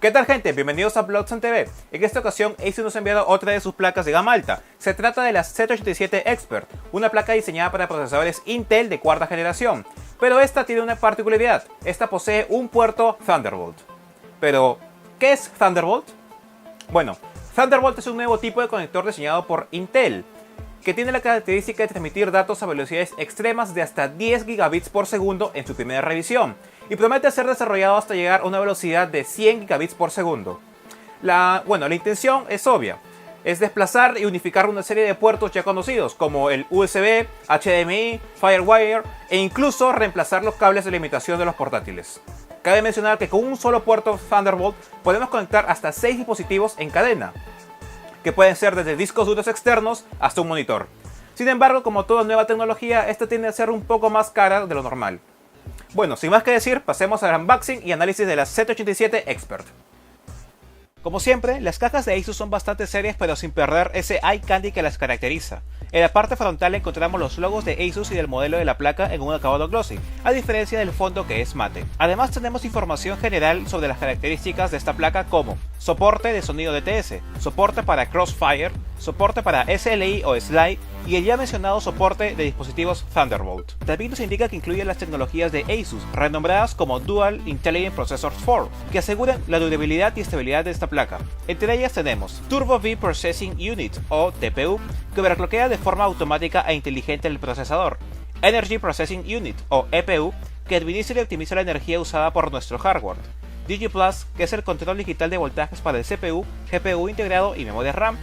¿Qué tal, gente? Bienvenidos a Blockson TV. En esta ocasión Asus nos ha enviado otra de sus placas de gama alta. Se trata de la Z87 Expert, una placa diseñada para procesadores Intel de cuarta generación. Pero esta tiene una particularidad, esta posee un puerto Thunderbolt. Pero, ¿qué es Thunderbolt? Bueno, Thunderbolt es un nuevo tipo de conector diseñado por Intel, que tiene la característica de transmitir datos a velocidades extremas de hasta 10 gigabits por segundo en su primera revisión, y promete ser desarrollado hasta llegar a una velocidad de 100 gigabits por segundo. La intención es obvia, es desplazar y unificar una serie de puertos ya conocidos, como el USB, HDMI, Firewire, e incluso reemplazar los cables de limitación de los portátiles. Cabe mencionar que con un solo puerto Thunderbolt podemos conectar hasta 6 dispositivos en cadena, que pueden ser desde discos duros externos hasta un monitor. Sin embargo, como toda nueva tecnología, esta tiende a ser un poco más cara de lo normal. Bueno, sin más que decir, pasemos al unboxing y análisis de la Z87 Expert. Como siempre, las cajas de Asus son bastante serias, pero sin perder ese eye candy que las caracteriza. En la parte frontal encontramos los logos de Asus y del modelo de la placa en un acabado glossy, a diferencia del fondo que es mate. Además tenemos información general sobre las características de esta placa, como soporte de sonido DTS, soporte para Crossfire, soporte para SLI o SLI y el ya mencionado soporte de dispositivos Thunderbolt. También nos indica que incluye las tecnologías de Asus, renombradas como Dual Intelligent Processors 4, que aseguran la durabilidad y estabilidad de esta placa. Entre ellas tenemos Turbo V Processing Unit o TPU, que overclockea de forma automática e inteligente el procesador, Energy Processing Unit o EPU, que administra y optimiza la energía usada por nuestro hardware, DigiPlus, que es el control digital de voltajes para el CPU, GPU integrado y memoria RAM,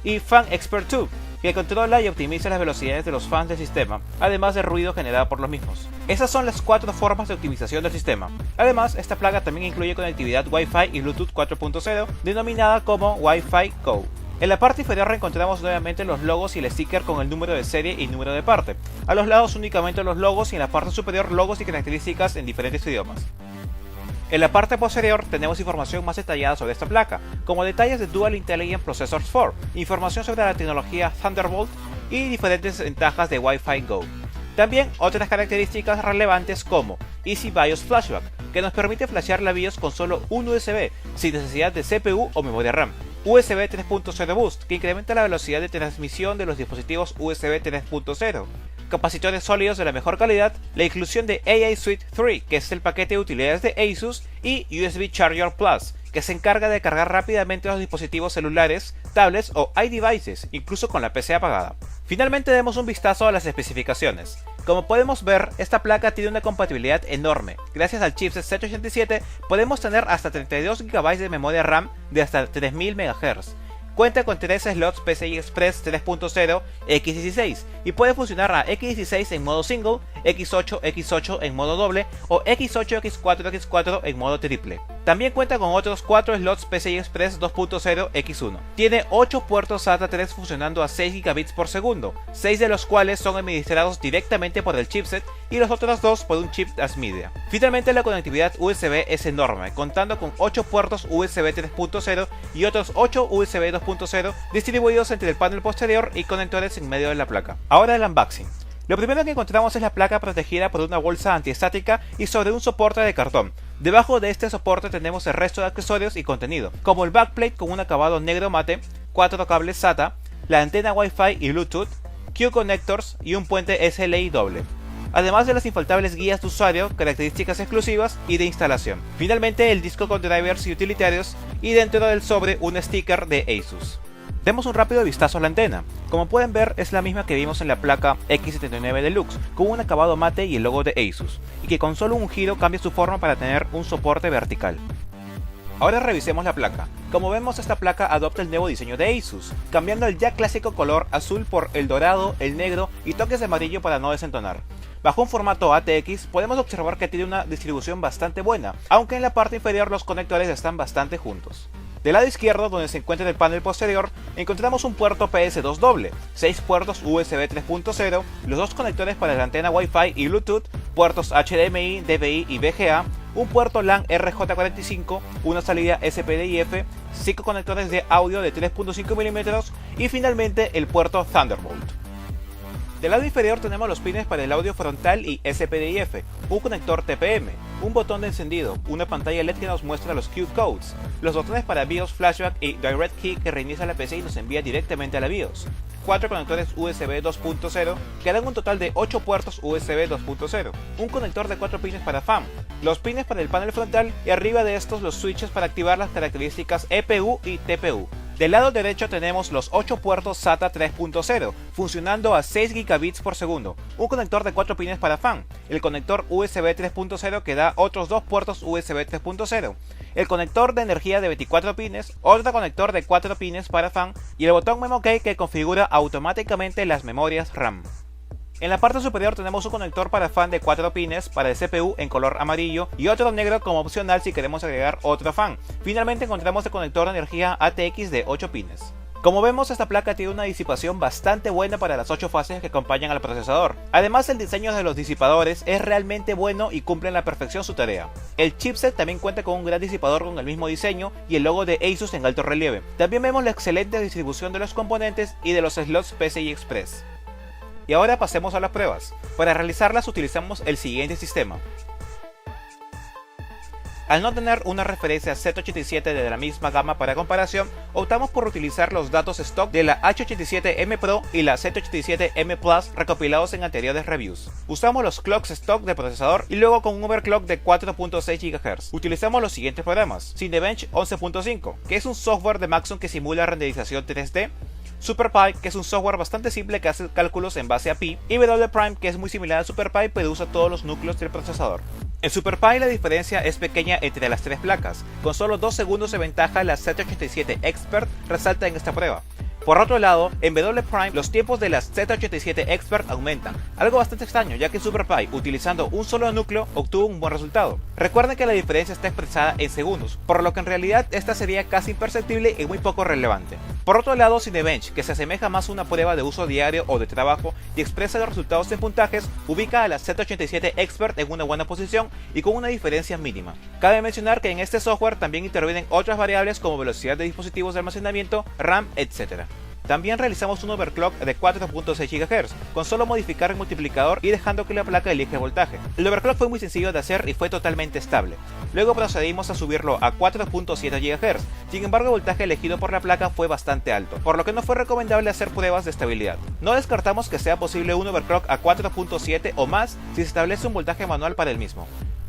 y Fan Expert 2, que controla y optimiza las velocidades de los fans del sistema, además del ruido generado por los mismos. Esas son las 4 formas de optimización del sistema. Además, esta placa también incluye conectividad Wi-Fi y Bluetooth 4.0, denominada como Wi-Fi Go. En la parte inferior encontramos nuevamente los logos y el sticker con el número de serie y número de parte. A los lados únicamente los logos y en la parte superior logos y características en diferentes idiomas. En la parte posterior tenemos información más detallada sobre esta placa, como detalles de Dual Intelligent Processors 4, información sobre la tecnología Thunderbolt y diferentes ventajas de Wi-Fi Go. También otras características relevantes como Easy BIOS Flashback, que nos permite flashear la BIOS con solo un USB, sin necesidad de CPU o memoria RAM. USB 3.0 Boost, que incrementa la velocidad de transmisión de los dispositivos USB 3.0. Capacitores sólidos de la mejor calidad, la inclusión de AI Suite 3, que es el paquete de utilidades de Asus, y USB Charger Plus, que se encarga de cargar rápidamente los dispositivos celulares, tablets o iDevices, incluso con la PC apagada. Finalmente demos un vistazo a las especificaciones. Como podemos ver, esta placa tiene una compatibilidad enorme. Gracias al chipset Z87 podemos tener hasta 32 GB de memoria RAM de hasta 3000 MHz. Cuenta con 3 slots PCI Express 3.0 X16 y puede funcionar a X16 en modo single, X8, X8 en modo doble o X8, X4, X4 en modo triple. También cuenta con otros 4 slots PCI Express 2.0 X1. Tiene 8 puertos SATA 3 funcionando a 6 gigabits por segundo, 6 de los cuales son administrados directamente por el chipset y los otros 2 por un chip ASMedia. Finalmente la conectividad USB es enorme, contando con 8 puertos USB 3.0 y otros 8 USB 2.0 distribuidos entre el panel posterior y conectores en medio de la placa. Ahora el unboxing. Lo primero que encontramos es la placa protegida por una bolsa antiestática y sobre un soporte de cartón. Debajo de este soporte tenemos el resto de accesorios y contenido, como el backplate con un acabado negro mate, 4 cables SATA, la antena Wi-Fi y Bluetooth, Q-connectors y un puente SLI doble. Además de las infaltables guías de usuario, características exclusivas y de instalación. Finalmente el disco con drivers y utilitarios y dentro del sobre un sticker de Asus. Demos un rápido vistazo a la antena. Como pueden ver es la misma que vimos en la placa X79 Deluxe, con un acabado mate y el logo de Asus, y que con solo un giro cambia su forma para tener un soporte vertical. Ahora revisemos la placa. Como vemos, esta placa adopta el nuevo diseño de Asus, cambiando el ya clásico color azul por el dorado, el negro y toques de amarillo para no desentonar. Bajo un formato ATX podemos observar que tiene una distribución bastante buena, aunque en la parte inferior los conectores están bastante juntos. Del lado izquierdo, donde se encuentra el panel posterior, encontramos un puerto PS2 doble, 6 puertos USB 3.0, los 2 conectores para la antena Wi-Fi y Bluetooth, puertos HDMI, DVI y VGA, un puerto LAN RJ45, una salida SPDIF, 5 conectores de audio de 3.5 mm y finalmente el puerto Thunderbolt. Del lado inferior tenemos los pines para el audio frontal y SPDIF, un conector TPM, un botón de encendido, una pantalla LED que nos muestra los Q-Codes, los botones para BIOS Flashback y Direct Key que reinicia la PC y nos envía directamente a la BIOS, 4 conectores USB 2.0 que dan un total de 8 puertos USB 2.0, un conector de 4 pines para fan, los pines para el panel frontal y arriba de estos los switches para activar las características EPU y TPU. Del lado derecho tenemos los 8 puertos SATA 3.0, funcionando a 6 gigabits por segundo, un conector de 4 pines para fan, el conector USB 3.0 que da otros 2 puertos USB 3.0, el conector de energía de 24 pines, otro conector de 4 pines para fan y el botón Memo Key que configura automáticamente las memorias RAM. En la parte superior tenemos un conector para fan de 4 pines para el CPU en color amarillo y otro negro como opcional si queremos agregar otro fan. Finalmente encontramos el conector de energía ATX de 8 pines. Como vemos, esta placa tiene una disipación bastante buena para las 8 fases que acompañan al procesador. Además, el diseño de los disipadores es realmente bueno y cumple a la perfección su tarea. El chipset también cuenta con un gran disipador con el mismo diseño y el logo de Asus en alto relieve. También vemos la excelente distribución de los componentes y de los slots PCI Express. Y ahora pasemos a las pruebas. Para realizarlas utilizamos el siguiente sistema. Al no tener una referencia Z87 de la misma gama para comparación, optamos por utilizar los datos stock de la H87M Pro y la Z87M Plus recopilados en anteriores reviews. Usamos los clocks stock de procesador y luego con un overclock de 4.6 GHz. Utilizamos los siguientes programas: Cinebench 11.5, que es un software de Maxon que simula renderización 3D, SuperPy, que es un software bastante simple que hace cálculos en base a pi, y WPrime, que es muy similar a SuperPy pero usa todos los núcleos del procesador. En SuperPy la diferencia es pequeña entre las 3 placas, con solo 2 segundos de ventaja la Z87 Expert resalta en esta prueba. Por otro lado, en WPrime los tiempos de la Z87 Expert aumentan, algo bastante extraño ya que SuperPy, utilizando un solo núcleo, obtuvo un buen resultado. Recuerden que la diferencia está expresada en segundos, por lo que en realidad esta sería casi imperceptible y muy poco relevante. Por otro lado, Cinebench, que se asemeja más a una prueba de uso diario o de trabajo y expresa los resultados en puntajes, ubica a la Z87 Expert en una buena posición y con una diferencia mínima. Cabe mencionar que en este software también intervienen otras variables como velocidad de dispositivos de almacenamiento, RAM, etc. También realizamos un overclock de 4.6 GHz, con solo modificar el multiplicador y dejando que la placa elija el voltaje. El overclock fue muy sencillo de hacer y fue totalmente estable. Luego procedimos a subirlo a 4.7 GHz, sin embargo el voltaje elegido por la placa fue bastante alto, por lo que no fue recomendable hacer pruebas de estabilidad. No descartamos que sea posible un overclock a 4.7 o más si se establece un voltaje manual para el mismo.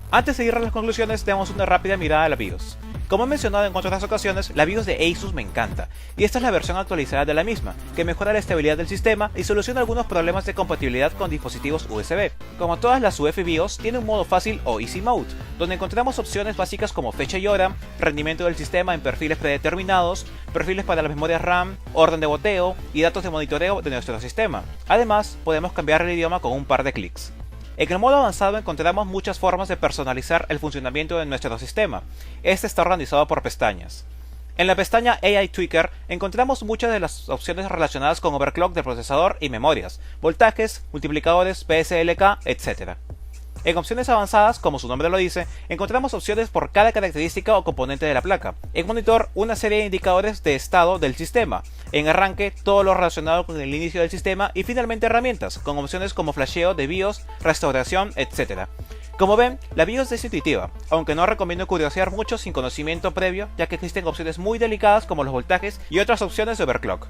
Antes de ir a las conclusiones, demos una rápida mirada a la BIOS. Como he mencionado en otras ocasiones, la BIOS de Asus me encanta, y esta es la versión actualizada de la misma, que mejora la estabilidad del sistema y soluciona algunos problemas de compatibilidad con dispositivos USB. Como todas las UEFI BIOS, tiene un modo fácil o Easy Mode, donde encontramos opciones básicas como fecha y hora, rendimiento del sistema en perfiles predeterminados, perfiles para la memoria RAM, orden de boteo y datos de monitoreo de nuestro sistema. Además, podemos cambiar el idioma con un par de clics. En el modo avanzado encontramos muchas formas de personalizar el funcionamiento de nuestro sistema. Este está organizado por pestañas. En la pestaña AI Tweaker encontramos muchas de las opciones relacionadas con overclock de procesador y memorias, voltajes, multiplicadores, PSLK, etc. En opciones avanzadas, como su nombre lo dice, encontramos opciones por cada característica o componente de la placa. En monitor, una serie de indicadores de estado del sistema. En arranque, todo lo relacionado con el inicio del sistema y finalmente herramientas, con opciones como flasheo de BIOS, restauración, etc. Como ven, la BIOS es intuitiva, aunque no recomiendo curiosear mucho sin conocimiento previo, ya que existen opciones muy delicadas como los voltajes y otras opciones de overclock.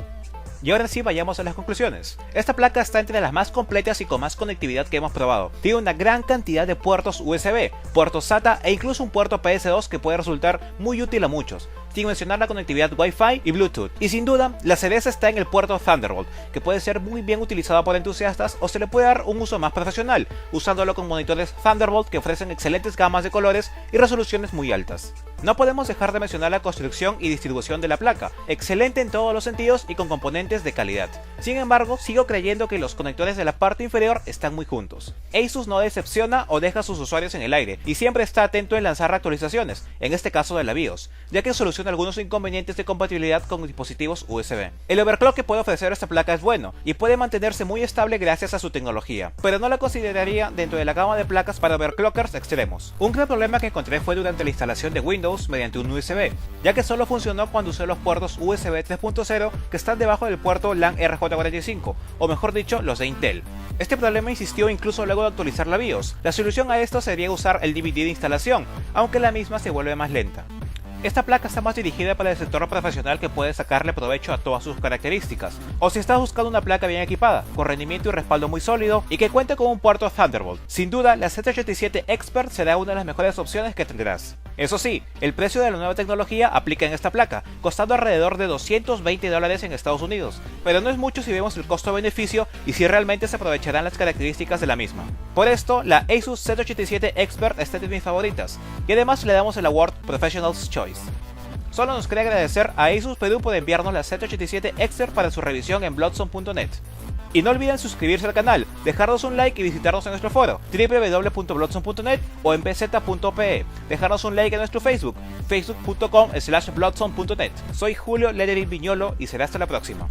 Y ahora sí, vayamos a las conclusiones. Esta placa está entre las más completas y con más conectividad que hemos probado. Tiene una gran cantidad de puertos USB, puertos SATA e incluso un puerto PS2 que puede resultar muy útil a muchos, sin mencionar la conectividad Wi-Fi y Bluetooth. Y sin duda, la cereza está en el puerto Thunderbolt, que puede ser muy bien utilizado por entusiastas o se le puede dar un uso más profesional, usándolo con monitores Thunderbolt que ofrecen excelentes gamas de colores y resoluciones muy altas. No podemos dejar de mencionar la construcción y distribución de la placa, excelente en todos los sentidos y con componentes de calidad. Sin embargo, sigo creyendo que los conectores de la parte inferior están muy juntos. Asus no decepciona o deja a sus usuarios en el aire y siempre está atento en lanzar actualizaciones, en este caso de la BIOS, ya que soluciona algunos inconvenientes de compatibilidad con dispositivos USB. El overclock que puede ofrecer esta placa es bueno y puede mantenerse muy estable gracias a su tecnología, pero no la consideraría dentro de la gama de placas para overclockers extremos. Un gran problema que encontré fue durante la instalación de Windows mediante un USB, ya que solo funcionó cuando usé los puertos USB 3.0 que están debajo del puerto LAN RJ45, o mejor dicho, los de Intel. Este problema insistió incluso luego de actualizar la BIOS. La solución a esto sería usar el DVD de instalación, aunque la misma se vuelve más lenta. Esta placa está más dirigida para el sector profesional que puede sacarle provecho a todas sus características, o si estás buscando una placa bien equipada, con rendimiento y respaldo muy sólido y que cuente con un puerto Thunderbolt. Sin duda, la Z87 Expert será una de las mejores opciones que tendrás. Eso sí, el precio de la nueva tecnología aplica en esta placa, costando alrededor de $220 en Estados Unidos, pero no es mucho si vemos el costo-beneficio y si realmente se aprovecharán las características de la misma. Por esto, la Asus Z87 Expert está entre mis favoritas, y además le damos el Award Professional's Choice. Solo nos queda agradecer a Asus Perú por enviarnos la Z87 Expert para su revisión en bloodstone.net. Y no olviden suscribirse al canal, dejarnos un like y visitarnos en nuestro foro www.bloodstone.net o en bz.pe. Dejarnos un like en nuestro Facebook, facebook.com/bloodstone.net. Soy Julio Lederin Viñolo y será hasta la próxima.